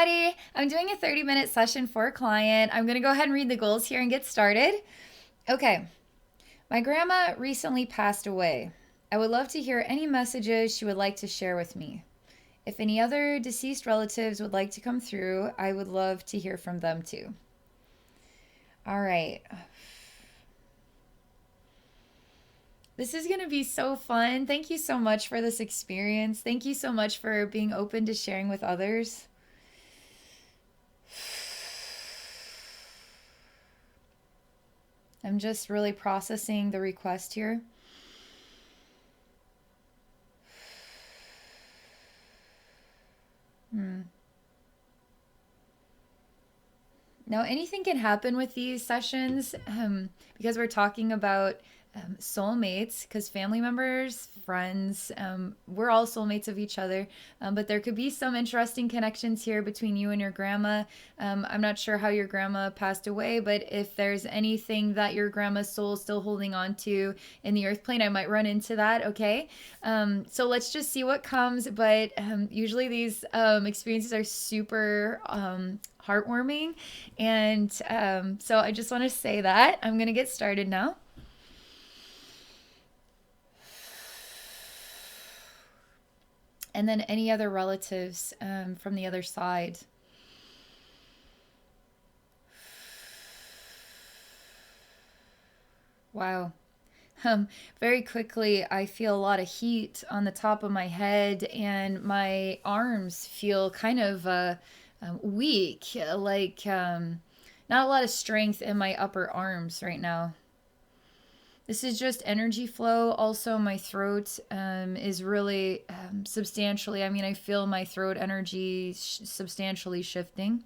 everybody. I'm doing a 30-minute session for a client. I'm going to go ahead and read the goals here and get started. Okay. My grandma recently passed away. I would love to hear any messages she would like to share with me. If any other deceased relatives would like to come through, I would love to hear from them too. All right. This is going to be so fun. Thank you so much for this experience. Thank you so much for being open to sharing with others. I'm just really processing the request here. Now, anything can happen with these sessions because we're talking about soulmates, because family members, friends, we're all soulmates of each other. But there could be some interesting connections here between you and your grandma. I'm not sure how your grandma passed away, but if there's anything that your grandma's soul is still holding on to in the earth plane, I might run into that, okay? So let's just see what comes. But usually these experiences are super heartwarming. And so I just want to say that. I'm going to get started now. And then any other relatives from the other side. Wow. Very quickly, I feel a lot of heat on the top of my head, and my arms feel kind of weak, like not a lot of strength in my upper arms right now. This is just energy flow. Also, my throat is really substantially, I feel my throat energy substantially shifting.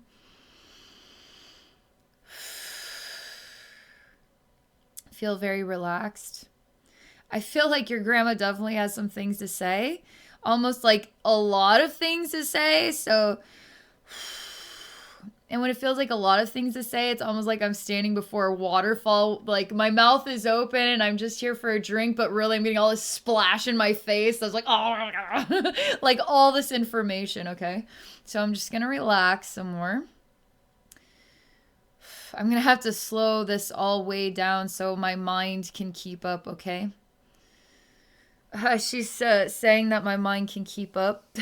Feel very relaxed. I feel like your grandma definitely has some things to say, almost like a lot of things to say. And when it feels like a lot of things to say, it's almost like I'm standing before a waterfall. Like my mouth is open and I'm just here for a drink, but really I'm getting all this splash in my face. I was like, oh, like all this information, okay? So I'm just going to relax some more. I'm going to have to slow this all way down so my mind can keep up, okay? She's saying that my mind can keep up.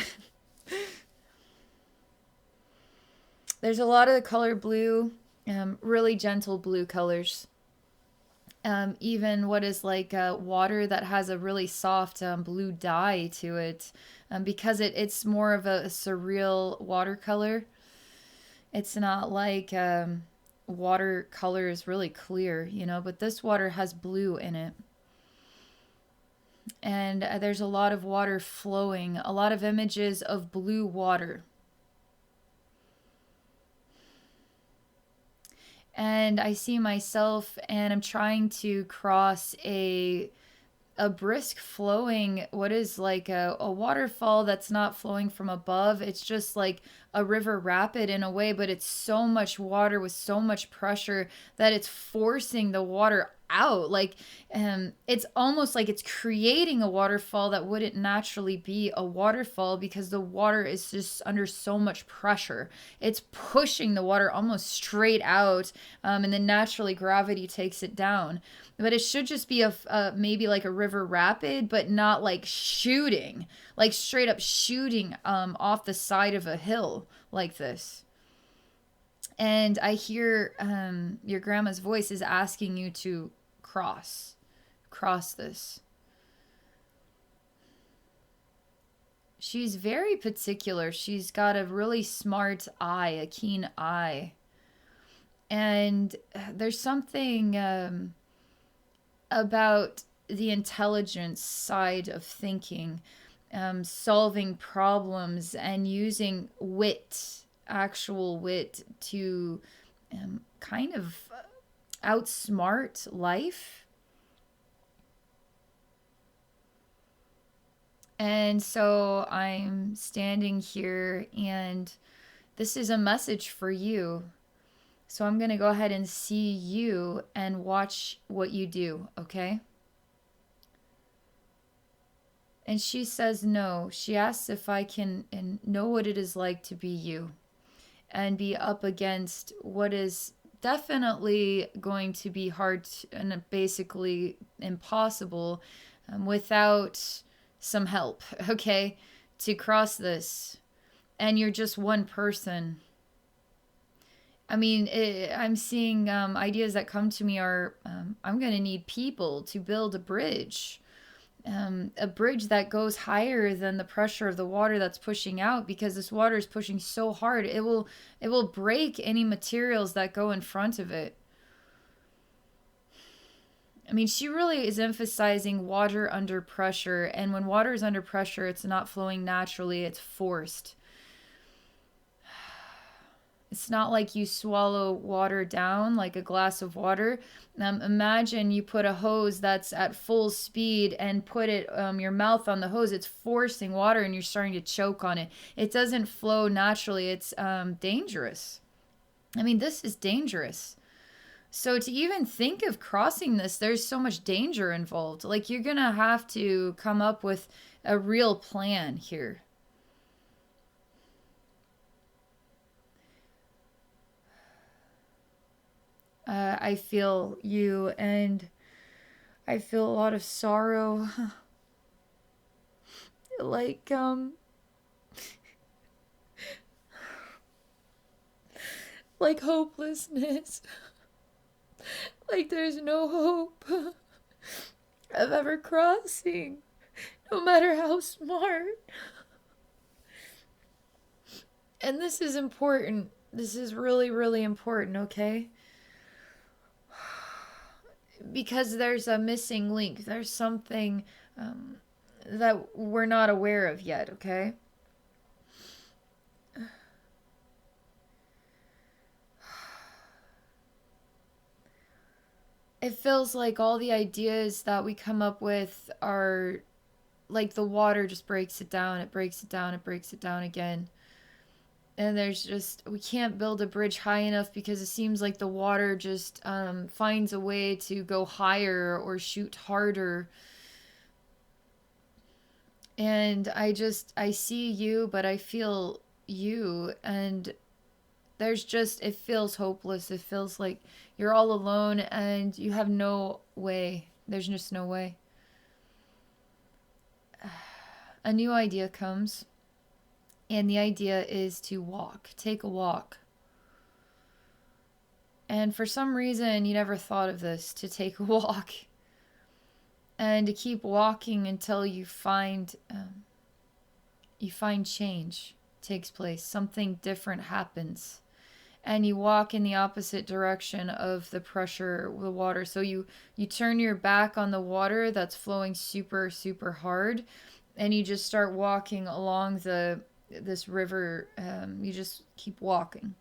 There's a lot of the color blue, really gentle blue colors. Even what is like water that has a really soft blue dye to it, because it's more of a surreal watercolor. It's not like watercolor is really clear, but this water has blue in it. And there's a lot of water flowing, a lot of images of blue water. And I see myself and I'm trying to cross a brisk flowing, what is like a waterfall that's not flowing from above. It's just like a river rapid in a way, but it's so much water with so much pressure that it's forcing the water out. Like it's almost like it's creating a waterfall that wouldn't naturally be a waterfall because the water is just under so much pressure. It's pushing the water almost straight out, and then naturally gravity takes it down. But it should just be maybe like a river rapid, but not like shooting, like straight up shooting off the side of a hill like this. And I hear your grandma's voice is asking you to cross this. She's very particular. She's got a really smart eye, a keen eye. And there's something about the intelligence side of thinking, solving problems and using wit, actual wit, to kind of outsmart life. And so I'm standing here and this is a message for you. So I'm going to go ahead and see you and watch what you do, okay? And she says no. She asks if I can know what it is like to be you. and be up against what is definitely going to be hard and basically impossible without some help, okay, to cross this. And you're just one person. I mean, I'm seeing ideas that come to me are I'm going to need people to build a bridge that goes higher than the pressure of the water that's pushing out, because this water is pushing so hard it will break any materials that go in front of it. I mean, she really is emphasizing water under pressure, and when water is under pressure, it's not flowing naturally, it's forced. It's not like you swallow water down like a glass of water. Imagine you put a hose that's at full speed and put it your mouth on the hose. It's forcing water and you're starting to choke on it. It doesn't flow naturally. It's dangerous. I mean, this is dangerous. So to even think of crossing this, there's so much danger involved. Like, you're gonna have to come up with a real plan here. I feel you, and I feel a lot of sorrow. like, like hopelessness. Like there's no hope of ever crossing, no matter how smart. And this is important. This is really, really important, okay? Because there's a missing link. There's something that we're not aware of yet, okay? It feels like all the ideas that we come up with are like the water just breaks it down, it breaks it down, it breaks it down again. And there's just, we can't build a bridge high enough because it seems like the water just finds a way to go higher or shoot harder. And I see you, but I feel you. And there's just, it feels hopeless. It feels like you're all alone and you have no way. There's just no way. A new idea comes. And the idea is to walk. Take a walk. And for some reason, you never thought of this, to take a walk. And to keep walking until you find change takes place. Something different happens. And you walk in the opposite direction of the pressure of the water. So you turn your back on the water that's flowing super, super hard. And you just start walking along this river. You just keep walking.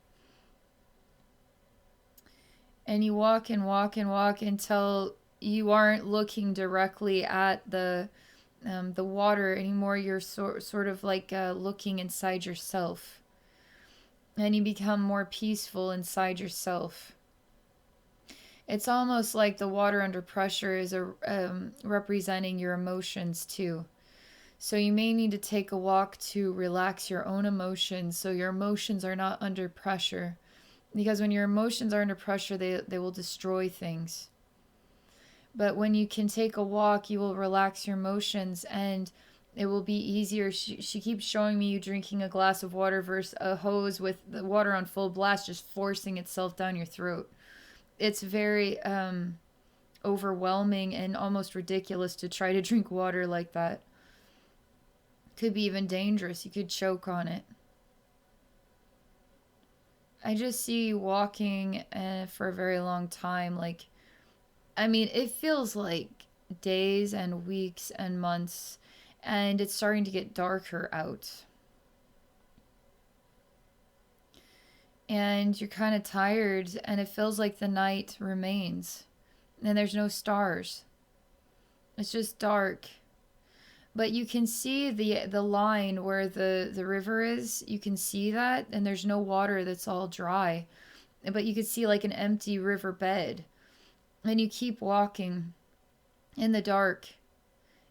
And you walk and walk and walk until you aren't looking directly at the water anymore. You're sort of like looking inside yourself. And you become more peaceful inside yourself. It's almost like the water under pressure is representing your emotions too. So you may need to take a walk to relax your own emotions so your emotions are not under pressure. Because when your emotions are under pressure, they will destroy things. But when you can take a walk, you will relax your emotions and it will be easier. She keeps showing me you drinking a glass of water versus a hose with the water on full blast just forcing itself down your throat. It's very overwhelming and almost ridiculous to try to drink water like that. Could be even dangerous. You could choke on it. I just see you walking for a very long time. Like, I mean, it feels like days and weeks and months, and it's starting to get darker out. And you're kind of tired, and it feels like the night remains, and there's no stars. It's just dark. But you can see the line where the river is. You can see that, and there's no water, that's all dry. But you can see like an empty river bed. And you keep walking in the dark.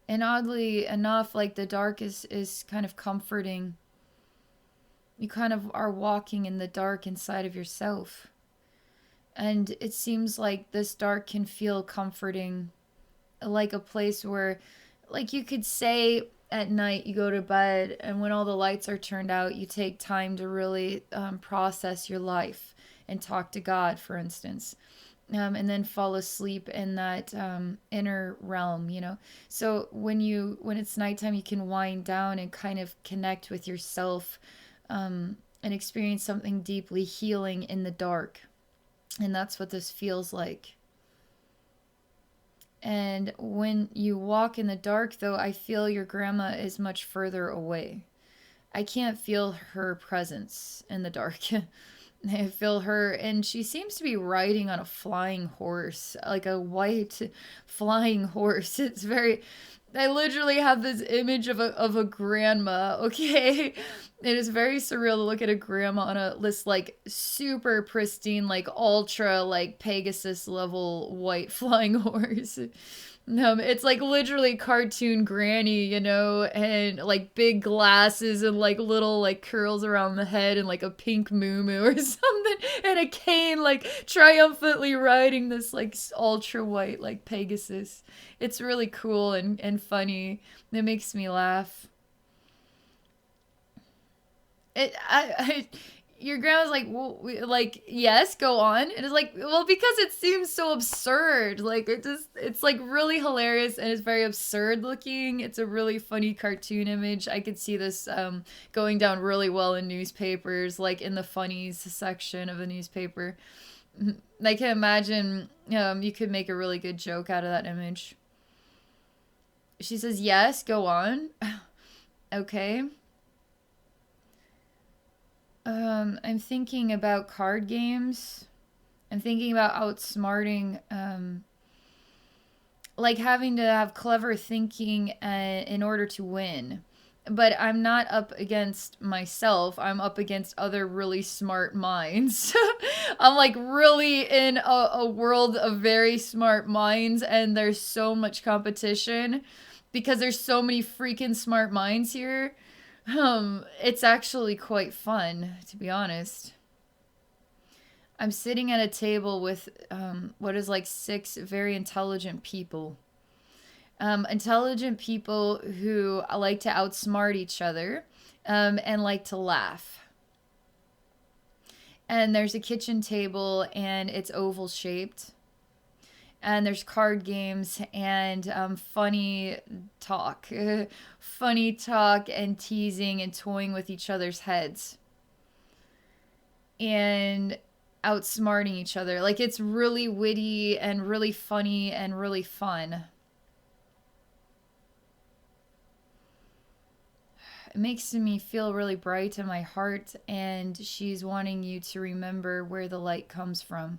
And oddly enough, like the dark is kind of comforting. You kind of are walking in the dark inside of yourself. And it seems like this dark can feel comforting, like a place where, like, you could say at night you go to bed and when all the lights are turned out, you take time to really process your life and talk to God, for instance. And then fall asleep in that inner realm, you know. So when it's nighttime, you can wind down and kind of connect with yourself, and experience something deeply healing in the dark. And that's what this feels like. And when you walk in the dark, though, I feel your grandma is much further away. I can't feel her presence in the dark. I feel her, and she seems to be riding on a flying horse, like a white flying horse. It's very. I literally have this image of a grandma. Okay, it is very surreal to look at a grandma on this like super pristine, like ultra, like Pegasus level white flying horse. It's like literally cartoon granny, you know, and like big glasses and like little like curls around the head and like a pink moo or something and a cane, like triumphantly riding this like ultra white like Pegasus. It's really cool and funny. It makes me laugh. I your grandma's like, well, like, yes, go on. And it's like, well, because it seems so absurd. Like, it's like really hilarious and it's very absurd looking. It's a really funny cartoon image. I could see this going down really well in newspapers, like in the funnies section of a newspaper. I can imagine you could make a really good joke out of that image. She says, yes, go on. Okay. I'm thinking about card games. I'm thinking about outsmarting, like having to have clever thinking in order to win. But I'm not up against myself. I'm up against other really smart minds. I'm like really in a world of very smart minds, and there's so much competition because there's so many freaking smart minds here. It's actually quite fun, to be honest. I'm sitting at a table with what is like six very intelligent people. Intelligent people who like to outsmart each other and like to laugh. And there's a kitchen table and it's oval shaped. And there's card games and funny talk. Funny talk and teasing and toying with each other's heads. And outsmarting each other. Like, it's really witty and really funny and really fun. It makes me feel really bright in my heart, and she's wanting you to remember where the light comes from.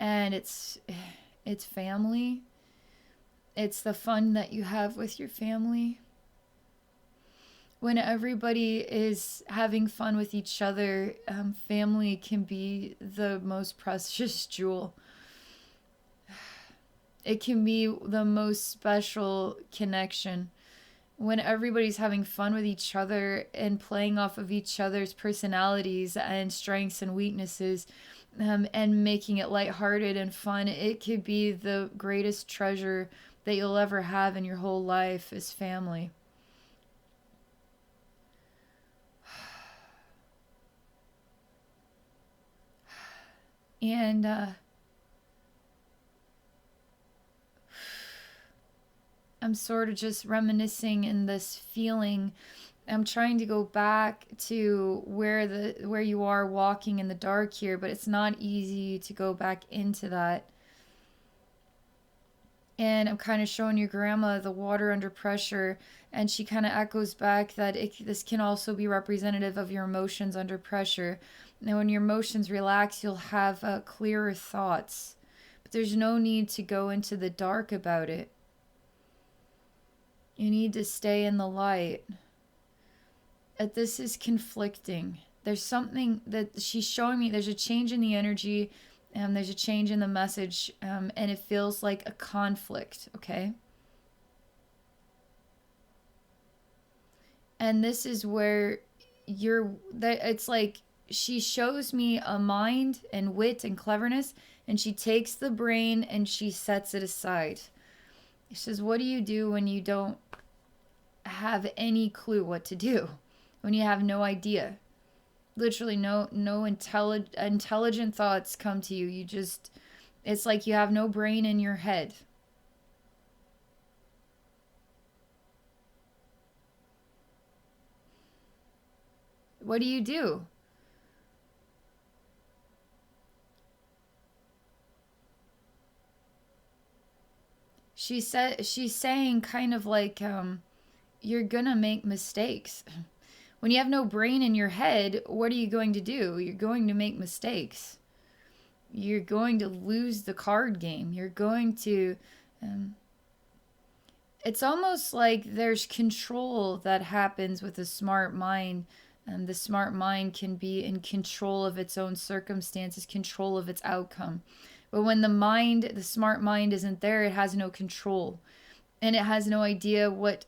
And it's family. It's the fun that you have with your family. When everybody is having fun with each other, family can be the most precious jewel. It can be the most special connection. When everybody's having fun with each other and playing off of each other's personalities and strengths and weaknesses, and making it lighthearted and fun, it could be the greatest treasure that you'll ever have in your whole life is family. And I'm sort of just reminiscing in this feeling. I'm trying to go back to where you are walking in the dark here, but it's not easy to go back into that. And I'm kind of showing your grandma the water under pressure, and she kind of echoes back that this can also be representative of your emotions under pressure. Now, when your emotions relax, you'll have clearer thoughts, but there's no need to go into the dark about it. You need to stay in the light. This is conflicting. There's something that she's showing me. There's a change in the energy, and there's a change in the message, and it feels like a conflict, okay? And this is where it's like she shows me a mind and wit and cleverness, and she takes the brain and she sets it aside. She says, what do you do when you don't have any clue what to do? When you have no idea? Literally no intelligent thoughts come to you. You just, it's like you have no brain in your head. What do you do? She said, she's saying kind of like, you're gonna make mistakes. When you have no brain in your head, what are you going to do? You're going to make mistakes. You're going to lose the card game. You're going to, it's almost like there's control that happens with a smart mind. The smart mind can be in control of its own circumstances, control of its outcome. But when the smart mind isn't there, it has no control. And it has no idea what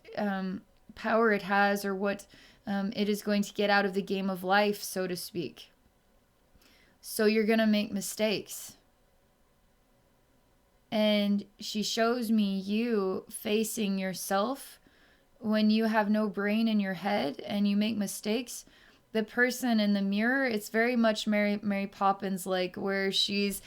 power it has, or what it is going to get out of the game of life, so to speak. So you're going to make mistakes. And she shows me you facing yourself when you have no brain in your head and you make mistakes. The person in the mirror, it's very much Mary Poppins, like, where she's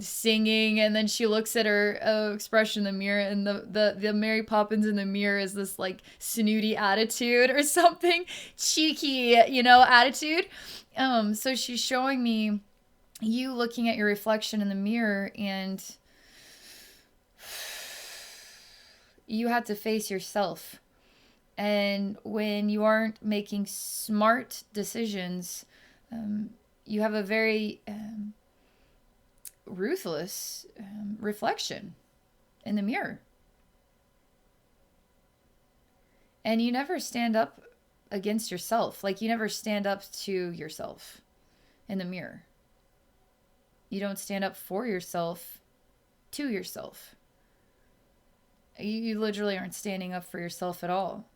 singing and then she looks at her expression in the mirror, and the Mary Poppins in the mirror is this like snooty attitude or something, cheeky, attitude. So she's showing me you looking at your reflection in the mirror, and you have to face yourself. And when you aren't making smart decisions, you have a very ruthless reflection in the mirror. And you never stand up against yourself. Like, you never stand up to yourself in the mirror. You don't stand up for yourself to yourself. You literally aren't standing up for yourself at all.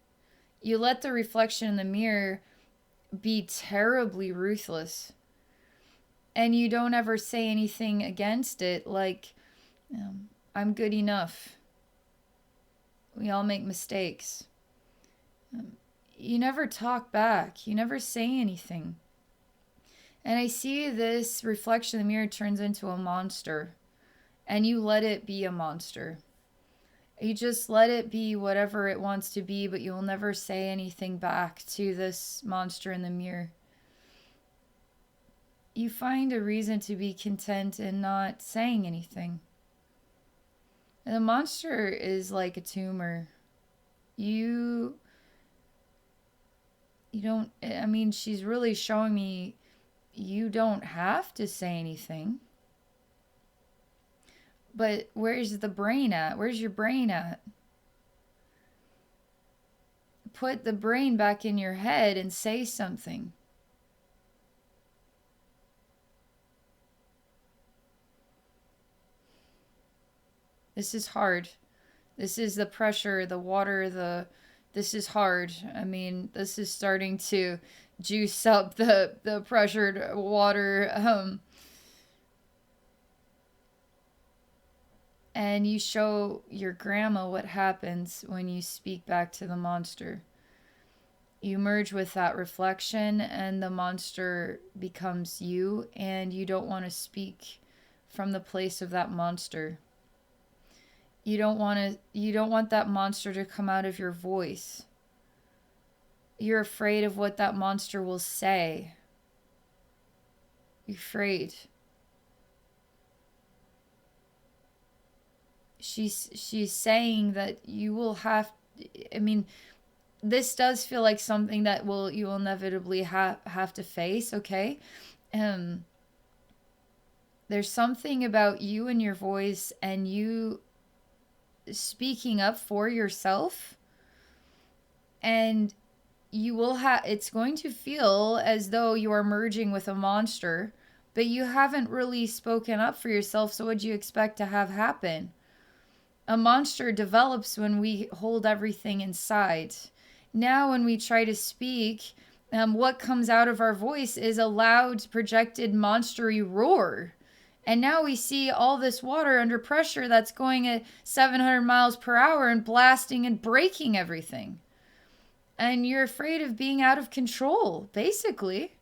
You let the reflection in the mirror be terribly ruthless. And you don't ever say anything against it, like, I'm good enough. We all make mistakes. You never talk back. You never say anything. And I see this reflection in the mirror turns into a monster. And you let it be a monster. You just let it be whatever it wants to be, but you'll never say anything back to this monster in the mirror. You find a reason to be content in not saying anything. And the monster is like a tumor. You don't, I mean, she's really showing me you don't have to say anything. But where's the brain at? Where's your brain at? Put the brain back in your head and say something. This is hard. This is the pressure, the water, this is hard. I mean, this is starting to juice up the pressured water. And you show your grandma what happens when you speak back to the monster. You merge with that reflection, and the monster becomes you, and you don't want to speak from the place of that monster. You don't want that monster to come out of your voice. You're afraid of what that monster will say. You're afraid. She's saying that you will have, I mean, this does feel like something that you will inevitably have to face, okay? There's something about you and your voice and you speaking up for yourself, and it's going to feel as though you are merging with a monster, but you haven't really spoken up for yourself, so what do you expect to have happen? A monster develops when we hold everything inside. Now when we try to speak, What comes out of our voice is a loud, projected, monstery roar. And now we see all this water under pressure that's going at 700 miles per hour and blasting and breaking everything. And you're afraid of being out of control, basically.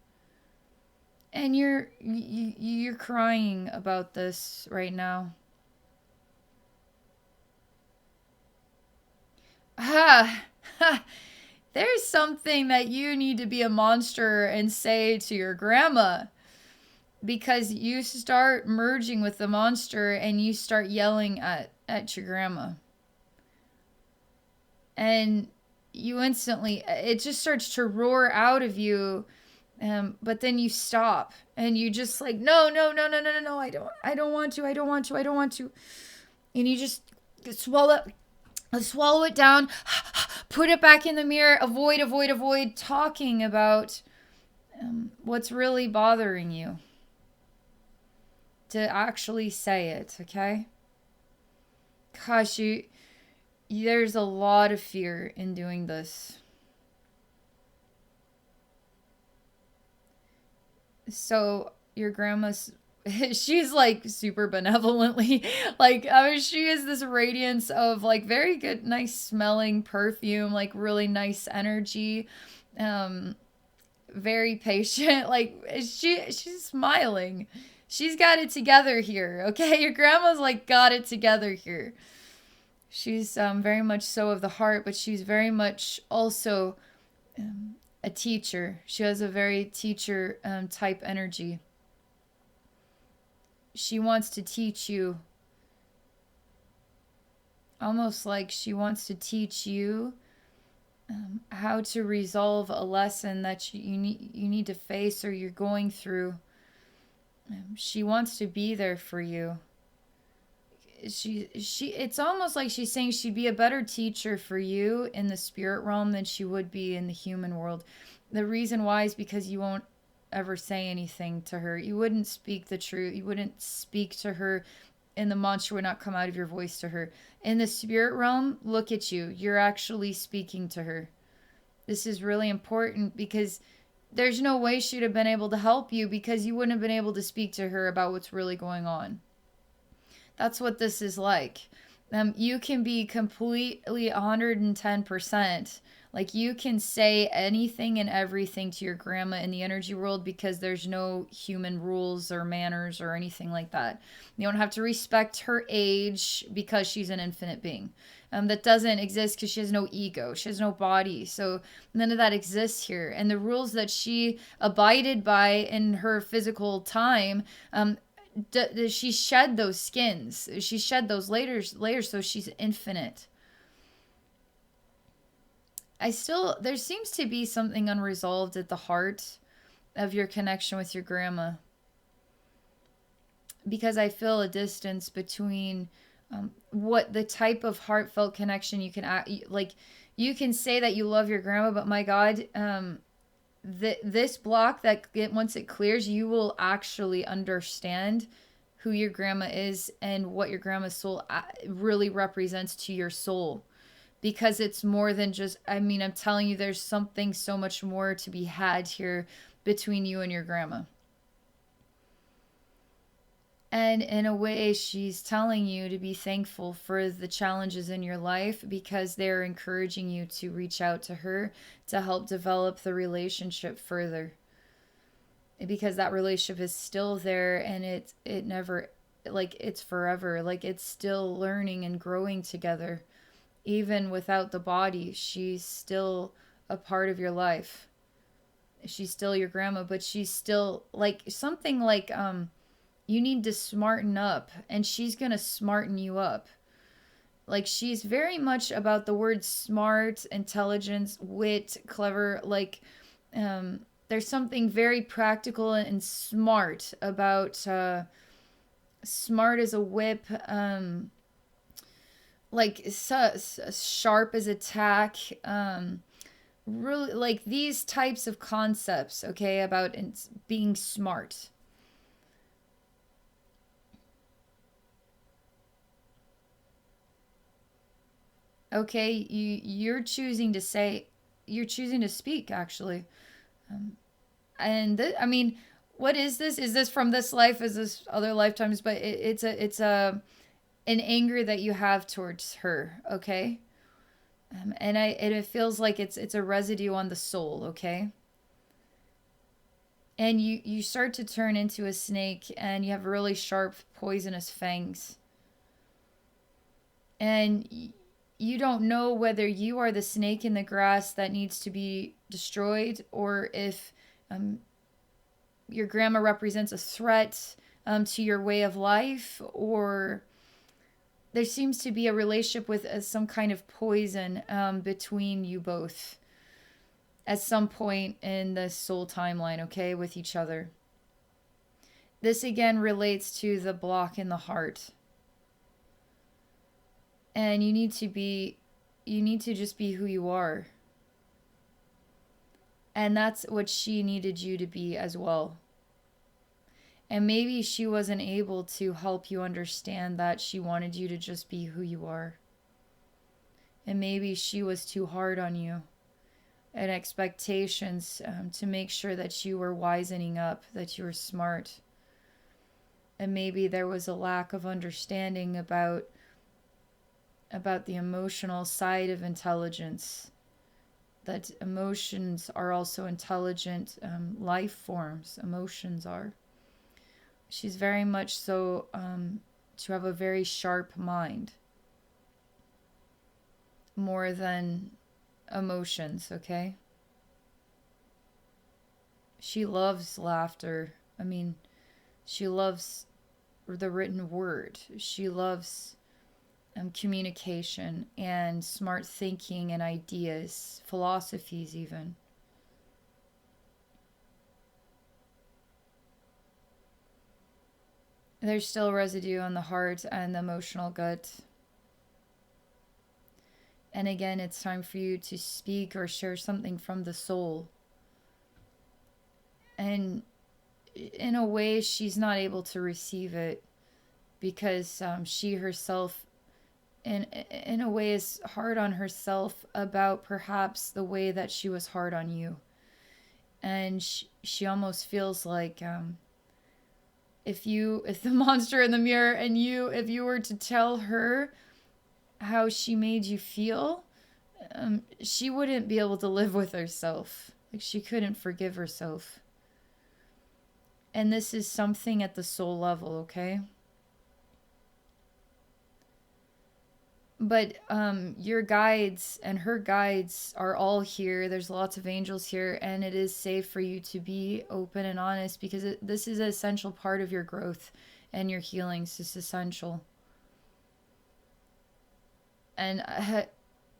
And you're crying about this right now. Ah, there's something that you need to be a monster and say to your grandma, because you start merging with the monster and you start yelling at your grandma. And you instantly, it just starts to roar out of you. But then you stop and you just like, no, no, no, no, no, no, no, I don't want to, I don't want to, I don't want to. And you just swallow it down, put it back in the mirror, avoid talking about what's really bothering you. To actually say it, okay? Gosh, there's a lot of fear in doing this. So your grandma's, she's like super benevolently, like, I mean, she is this radiance of like very good, nice smelling perfume, like really nice energy, very patient, like she's smiling. She's got it together here, okay? Your grandma's like got it together here. She's very much so of the heart, but she's very much also a teacher. She has a very teacher type energy. She wants to teach you, almost like she wants to teach you how to resolve a lesson that you need to face or you're going through. She wants to be there for you. It's almost like she's saying she'd be a better teacher for you in the spirit realm than she would be in the human world. The reason why is because you won't ever say anything to her. You wouldn't speak the truth. You wouldn't speak to her, and the monster would not come out of your voice to her. In the spirit realm, look at you. You're actually speaking to her. This is really important because there's no way she'd have been able to help you because you wouldn't have been able to speak to her about what's really going on. That's what this is like. You can be completely 110%. Like you can say anything and everything to your grandma in the energy world because there's no human rules or manners or anything like that. You don't have to respect her age because she's an infinite being. That doesn't exist because she has no ego. She has no body. So none of that exists here. And the rules that she abided by in her physical time, she shed those skins. She shed those layers, so she's infinite. There seems to be something unresolved at the heart of your connection with your grandma. Because I feel a distance between what the type of heartfelt connection you can, like, you can say that you love your grandma, but my God, this block that once it clears, you will actually understand who your grandma is and what your grandma's soul really represents to your soul. Because it's more than just, I mean, I'm telling you, there's something so much more to be had here between you and your grandma. And in a way, she's telling you to be thankful for the challenges in your life because they're encouraging you to reach out to her to help develop the relationship further. Because that relationship is still there and it never, like, it's forever. Like, it's still learning and growing together. Even without the body, she's still a part of your life. She's still your grandma, but she's still like something like, you need to smarten up, and she's going to smarten you up. Like, she's very much about the word smart, intelligence, wit, clever. Like, there's something very practical and smart about smart as a whip, like sharp as a tack. Really, like these types of concepts, okay, about being smart. Okay, you're choosing to speak, actually. And I mean, what is this? Is this from this life? Is this other lifetimes? But it's an anger that you have towards her, okay? And it feels like it's a residue on the soul, okay? And you start to turn into a snake, and you have really sharp poisonous fangs. And you don't know whether you are the snake in the grass that needs to be destroyed, or if your grandma represents a threat to your way of life, or there seems to be a relationship with some kind of poison between you both at some point in the soul timeline, okay, with each other. This again relates to the block in the heart. And you need to just be who you are. And that's what she needed you to be as well. And maybe she wasn't able to help you understand that. She wanted you to just be who you are. And maybe she was too hard on you and expectations to make sure that you were wisening up, that you were smart. And maybe there was a lack of understanding about the emotional side of intelligence, that emotions are also intelligent life forms. Emotions are. She's very much so to have a very sharp mind, more than emotions, okay? She loves laughter. I mean, she loves the written word. She loves communication and smart thinking and ideas, philosophies even. There's still residue on the heart and the emotional gut. And again, it's time for you to speak or share something from the soul. And in a way, she's not able to receive it because she herself, in a way, is hard on herself about perhaps the way that she was hard on you. And she almost feels like if the monster in the mirror and if you were to tell her how she made you feel, she wouldn't be able to live with herself. Like, she couldn't forgive herself. And this is something at the soul level, okay? But your guides and her guides are all here. There's lots of angels here, and it is safe for you to be open and honest because this is an essential part of your growth and your healings. It's essential. And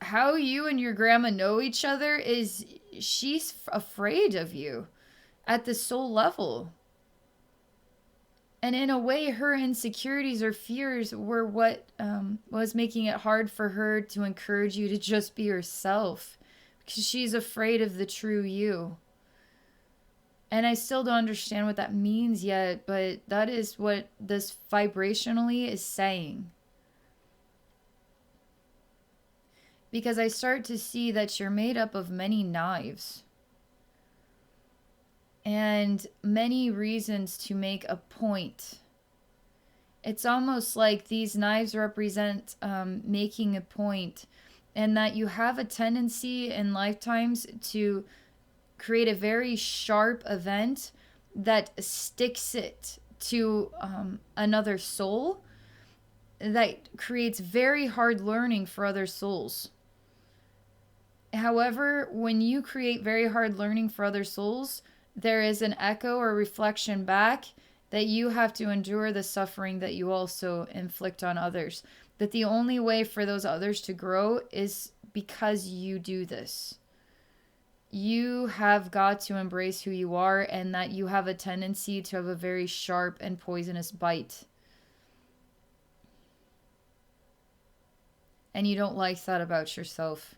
how you and your grandma know each other is she's afraid of you at the soul level. And in a way, her insecurities or fears were what was making it hard for her to encourage you to just be yourself. Because she's afraid of the true you. And I still don't understand what that means yet, but that is what this vibrationally is saying. Because I start to see that you're made up of many knives. And many reasons to make a point. It's almost like these knives represent making a point, and that you have a tendency in lifetimes to create a very sharp event that sticks it to another soul, that creates very hard learning for other souls. However, when you create very hard learning for other souls, there is an echo or reflection back that you have to endure the suffering that you also inflict on others. That the only way for those others to grow is because you do this. You have got to embrace who you are, and that you have a tendency to have a very sharp and poisonous bite. And you don't like that about yourself.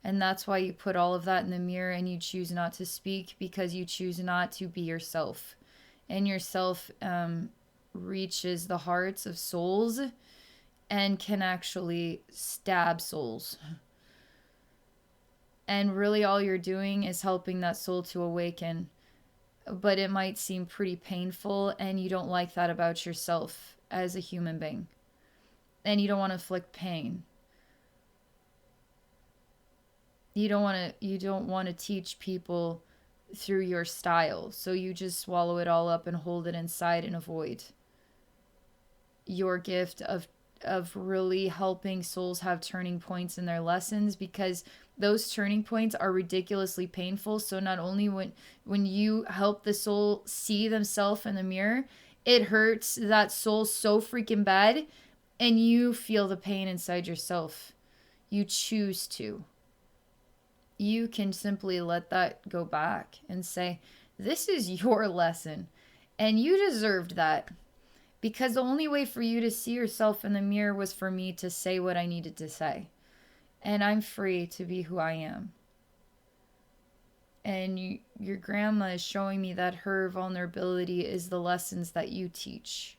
And that's why you put all of that in the mirror and you choose not to speak, because you choose not to be yourself. And yourself reaches the hearts of souls and can actually stab souls. And really all you're doing is helping that soul to awaken. But it might seem pretty painful, and you don't like that about yourself as a human being. And you don't want to inflict pain. You don't want to teach people through your style. So you just swallow it all up and hold it inside and avoid your gift of really helping souls have turning points in their lessons, because those turning points are ridiculously painful. So not only when you help the soul see themselves in the mirror, it hurts that soul so freaking bad, and you feel the pain inside yourself. You choose to. You can simply let that go back and say, this is your lesson, and you deserved that. Because the only way for you to see yourself in the mirror was for me to say what I needed to say. And I'm free to be who I am. And your grandma is showing me that her vulnerability is the lessons that you teach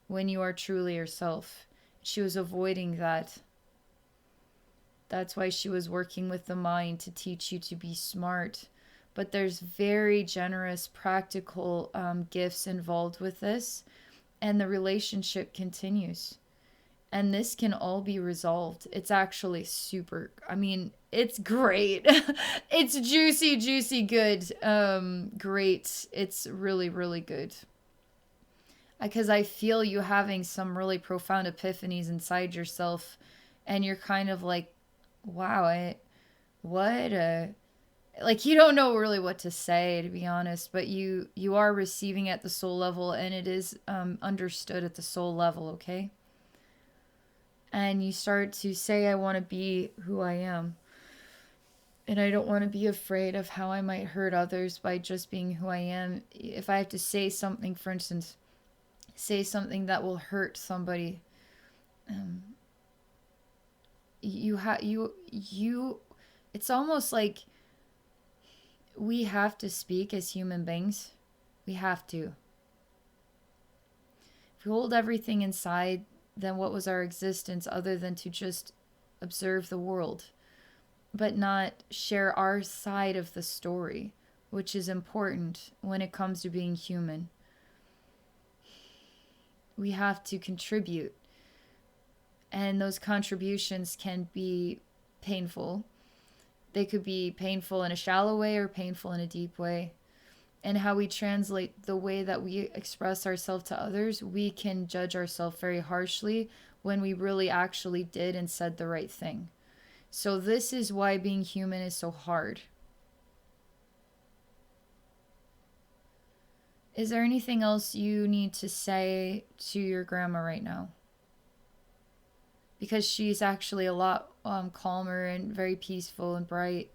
when you are truly yourself. She was avoiding that. That's why she was working with the mind to teach you to be smart. But there's very generous, practical gifts involved with this. And the relationship continues. And this can all be resolved. It's actually super, I mean, it's great. It's juicy, juicy good. Great. It's really, really good. Because I feel you having some really profound epiphanies inside yourself. And you're kind of like, wow, what? Like, you don't know really what to say, to be honest, but you are receiving at the soul level, and it is understood at the soul level, okay? And you start to say, I want to be who I am, and I don't want to be afraid of how I might hurt others by just being who I am. If I have to say something, for instance, say something that will hurt somebody, it's almost like we have to speak as human beings. We have to. If we hold everything inside, then what was our existence other than to just observe the world, but not share our side of the story, which is important when it comes to being human. We have to contribute, and those contributions can be painful. They could be painful in a shallow way or painful in a deep way. And how we translate the way that we express ourselves to others, we can judge ourselves very harshly when we really actually did and said the right thing. So this is why being human is so hard. Is there anything else you need to say to your grandma right now? Because she's actually a lot calmer and very peaceful and bright.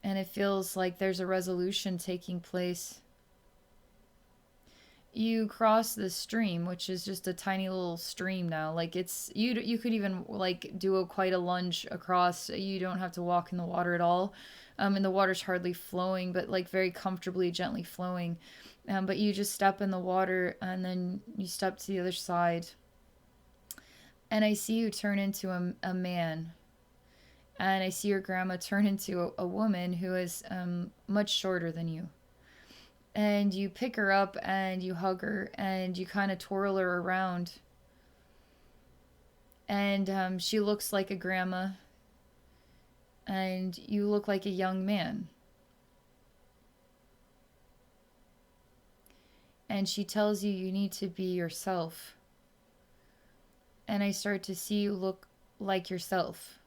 And it feels like there's a resolution taking place. You cross the stream, which is just a tiny little stream now. Like, it's you could even like do quite a lunge across. You don't have to walk in the water at all. And the water's hardly flowing, but like very comfortably, gently flowing. But you just step in the water and then you step to the other side. And I see you turn into a man. And I see your grandma turn into a woman who is much shorter than you. And you pick her up and you hug her and you kind of twirl her around. And she looks like a grandma. And you look like a young man. And she tells you you need to be yourself. And I start to see you look like yourself.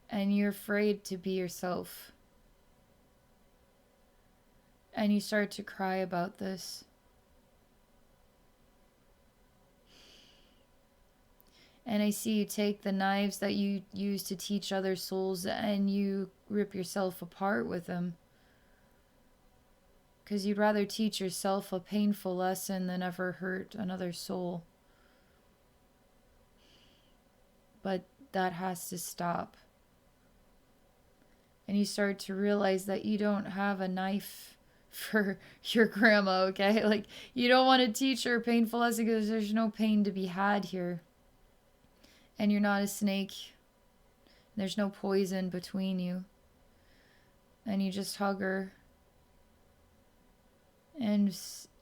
And you're afraid to be yourself. And you start to cry about this. And I see you take the knives that you use to teach other souls and you rip yourself apart with them. Because you'd rather teach yourself a painful lesson than ever hurt another soul. But that has to stop. And you start to realize that you don't have a knife for your grandma, okay? Like, you don't want to teach her a painful lesson because there's no pain to be had here. And you're not a snake. There's no poison between you. And you just hug her. And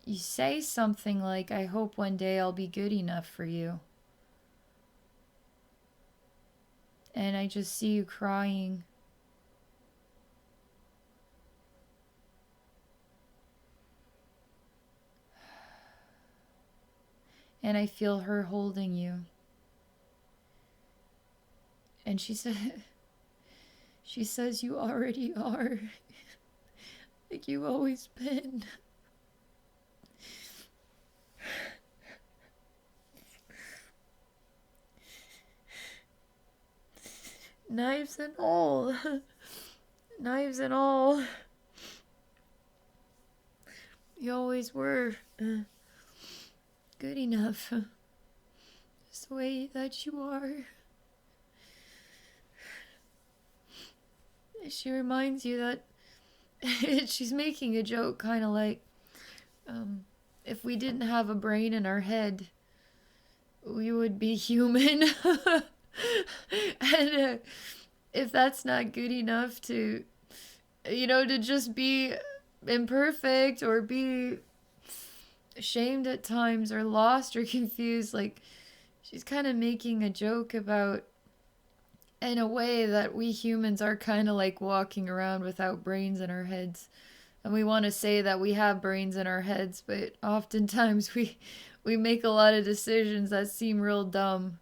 you say something like, I hope one day I'll be good enough for you. And I just see you crying. And I feel her holding you. And she says you already are. Like you've always been. Knives and all. Knives and all. You always were good enough. Just the way that you are. She reminds you that she's making a joke, kind of like, if we didn't have a brain in our head, we would be human. And if that's not good enough to, to just be imperfect or be ashamed at times or lost or confused, like, she's kind of making a joke about, in a way, that we humans are kind of like walking around without brains in our heads. And we want to say that we have brains in our heads, but oftentimes we make a lot of decisions that seem real dumb.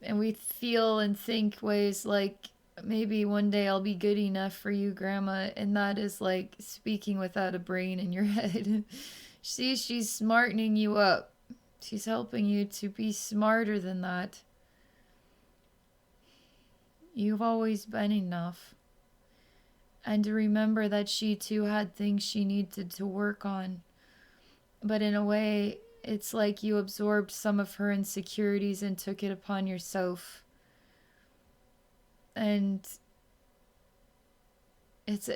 And we feel and think ways like, maybe one day I'll be good enough for you, Grandma. And that is like speaking without a brain in your head. See, she's smartening you up. She's helping you to be smarter than that. You've always been enough. And to remember that she too had things she needed to work on. But in a way, it's like you absorbed some of her insecurities and took it upon yourself. And this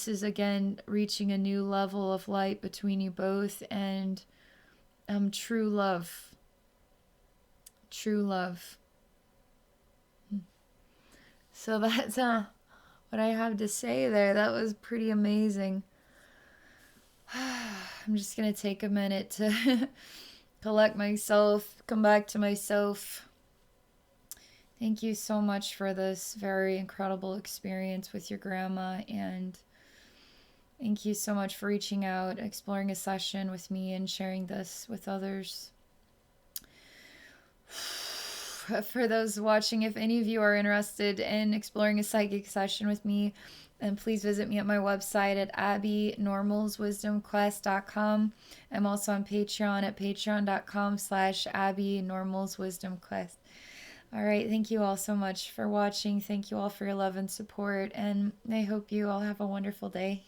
is again reaching a new level of light between you both, and true love. True love. So that's what I have to say there. That was pretty amazing. I'm just going to take a minute to collect myself, come back to myself. Thank you so much for this very incredible experience with your grandma, and thank you so much for reaching out, exploring a session with me, and sharing this with others. For those watching, if any of you are interested in exploring a psychic session with me, then please visit me at my website at abbeynormalswisdomquest.com. I'm also on Patreon at patreon.com/abbeynormalswisdomquest. All right, thank you all so much for watching. Thank you all for your love and support, and I hope you all have a wonderful day.